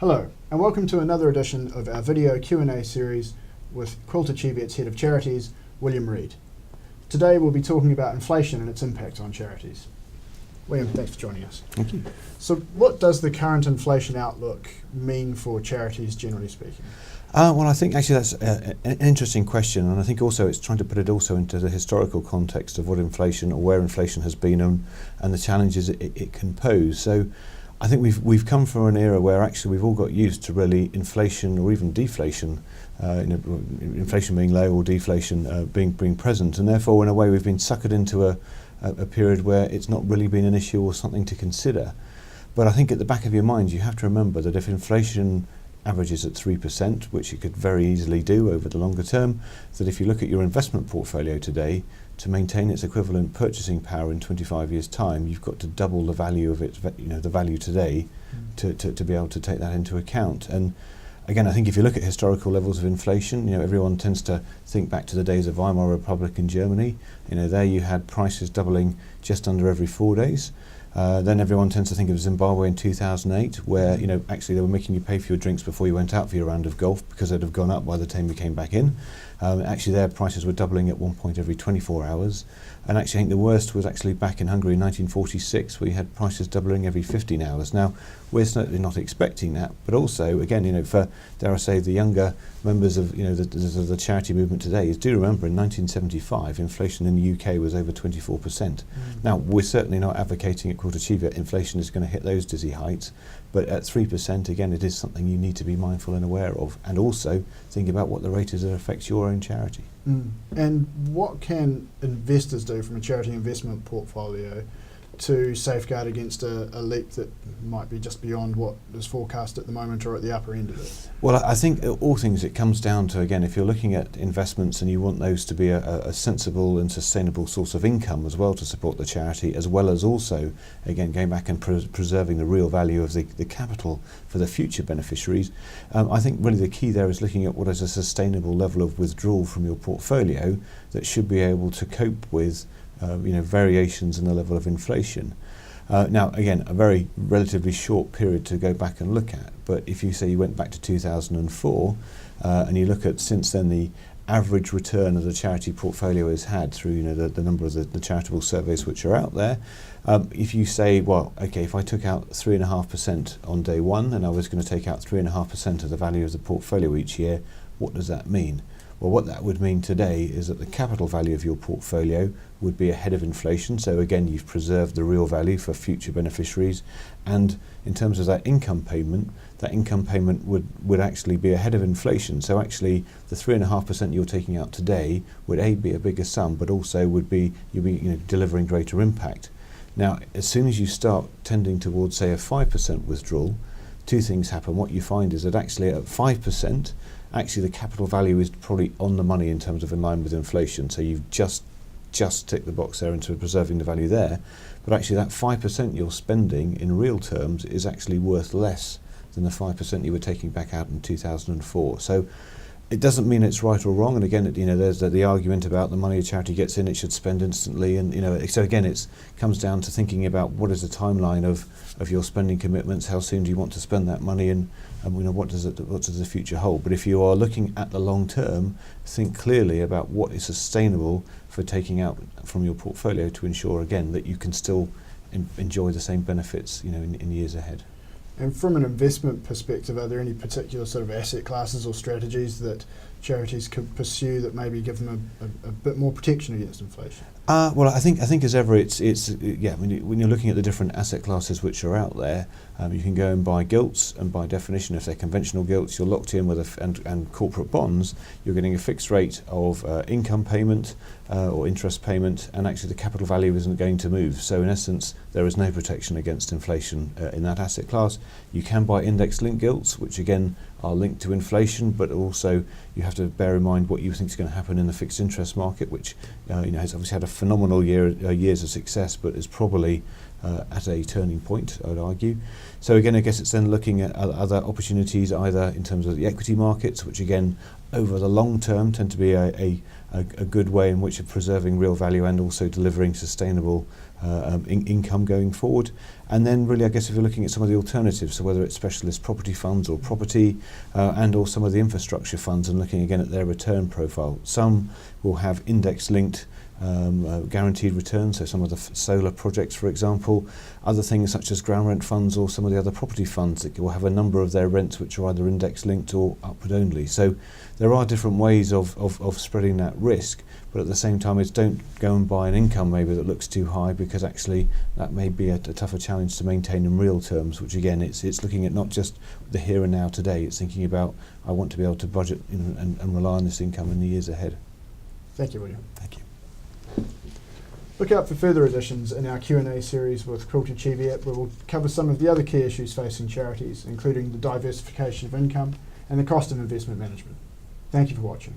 Hello, and welcome to another edition of our video Q&A series with Quilter Cheviot's Head of Charities, William Reid. Today we'll be talking about inflation and its impact on charities. William, thanks for joining us. Thank you. So what does the current inflation outlook mean for charities, generally speaking? Well, I think actually that's an interesting question, and I think also it's trying to put it also into the historical context of what inflation or where inflation has been and the challenges it can pose. So I think we've come from an era where actually we've all got used to really inflation or even deflation, inflation being low or deflation being present, and therefore in a way we've been suckered into a period where it's not really been an issue or something to consider. But I think at the back of your mind you have to remember that if inflation averages at 3%, which it could very easily do over the longer term, that if you look at your investment portfolio today, to maintain its equivalent purchasing power in 25 years' time, you've got to double the value of it, the value today, to be able to take that into account. And again, I think if you look at historical levels of inflation, everyone tends to think back to the days of Weimar Republic in Germany. There you had prices doubling just under every 4 days. Then everyone tends to think of Zimbabwe in 2008, where actually they were making you pay for your drinks before you went out for your round of golf because they'd have gone up by the time you came back in. Actually their prices were doubling at one point every 24 hours. And actually I think the worst was actually back in Hungary in 1946, where you had prices doubling every 15 hours. Now, we're certainly not expecting that, but also, again, for, dare I say, the younger members of the charity movement today, do remember in 1975, inflation in the UK was over 24%. Now, we're certainly not advocating at Quilter Cheviot inflation is going to hit those dizzy heights, but at 3%, again, it is something you need to be mindful and aware of, and also think about what the rate is that affects your own charity. And what can investors do from a charity investment portfolio to safeguard against a leap that might be just beyond what is forecast at the moment or at the upper end of it? Well, I think all things it comes down to, again, if you're looking at investments and you want those to be a sensible and sustainable source of income as well to support the charity, as well as also, again, going back and preserving the real value of the capital for the future beneficiaries, I think really the key there is looking at what is a sustainable level of withdrawal from your portfolio that should be able to cope with variations in the level of inflation. Now, again, a very relatively short period to go back and look at, but if you say you went back to 2004 and you look at since then the average return of the charity portfolio has had through the number of the charitable surveys which are out there, if you say, well, okay, if I took out 3.5% on day one and I was going to take out 3.5% of the value of the portfolio each year, what does that mean? Well, what that would mean today is that the capital value of your portfolio would be ahead of inflation. So again, you've preserved the real value for future beneficiaries. And in terms of that income payment would actually be ahead of inflation. So actually, the 3.5% you're taking out today would be a bigger sum, but also you'll be delivering greater impact. Now, as soon as you start tending towards, say, a 5% withdrawal, two things happen. What you find is that actually at 5%, actually the capital value is probably on the money in terms of in line with inflation. So you've just ticked the box there into preserving the value there. But actually that 5% you're spending in real terms is actually worth less than the 5% you were taking back out in 2004. So it doesn't mean it's right or wrong. And again, there's the argument about the money a charity gets in, it should spend instantly. And so again, it comes down to thinking about what is the timeline of your spending commitments, how soon do you want to spend that money, and what does the future hold. But if you are looking at the long term, think clearly about what is sustainable for taking out from your portfolio to ensure, again, that you can still enjoy the same benefits in years ahead. And from an investment perspective, are there any particular sort of asset classes or strategies that charities could pursue that maybe give them a bit more protection against inflation? Well, I think as ever, it's when you're looking at the different asset classes which are out there, you can go and buy gilts, and by definition, if they're conventional gilts, you're locked in with and corporate bonds, you're getting a fixed rate of income payment or interest payment, and actually the capital value isn't going to move. So in essence, there is no protection against inflation in that asset class. You can buy index-linked gilts, which again are linked to inflation, but also you have to bear in mind what you think is going to happen in the fixed interest market, which has obviously had a phenomenal years of success, but is probably at a turning point, I would argue. So again, I guess it's then looking at other opportunities, either in terms of the equity markets, which again, over the long term, tend to be a good way in which of preserving real value and also delivering sustainable income going forward. And then really, I guess, if you're looking at some of the alternatives, so whether it's specialist property funds or property, and or some of the infrastructure funds, and looking again at their return profile. Some will have index-linked guaranteed returns, so some of the solar projects, for example. Other things such as ground rent funds or some of the other property funds that will have a number of their rents which are either index-linked or upward only. So there are different ways of spreading that risk, but at the same time, don't go and buy an income maybe that looks too high, because actually that may be a tougher challenge to maintain in real terms, which again, it's looking at not just the here and now today, it's thinking about, I want to be able to budget and rely on this income in the years ahead. Thank you, William. Thank you. Look out for further editions in our Q&A series with Quilter Cheviot, where we'll cover some of the other key issues facing charities, including the diversification of income and the cost of investment management. Thank you for watching.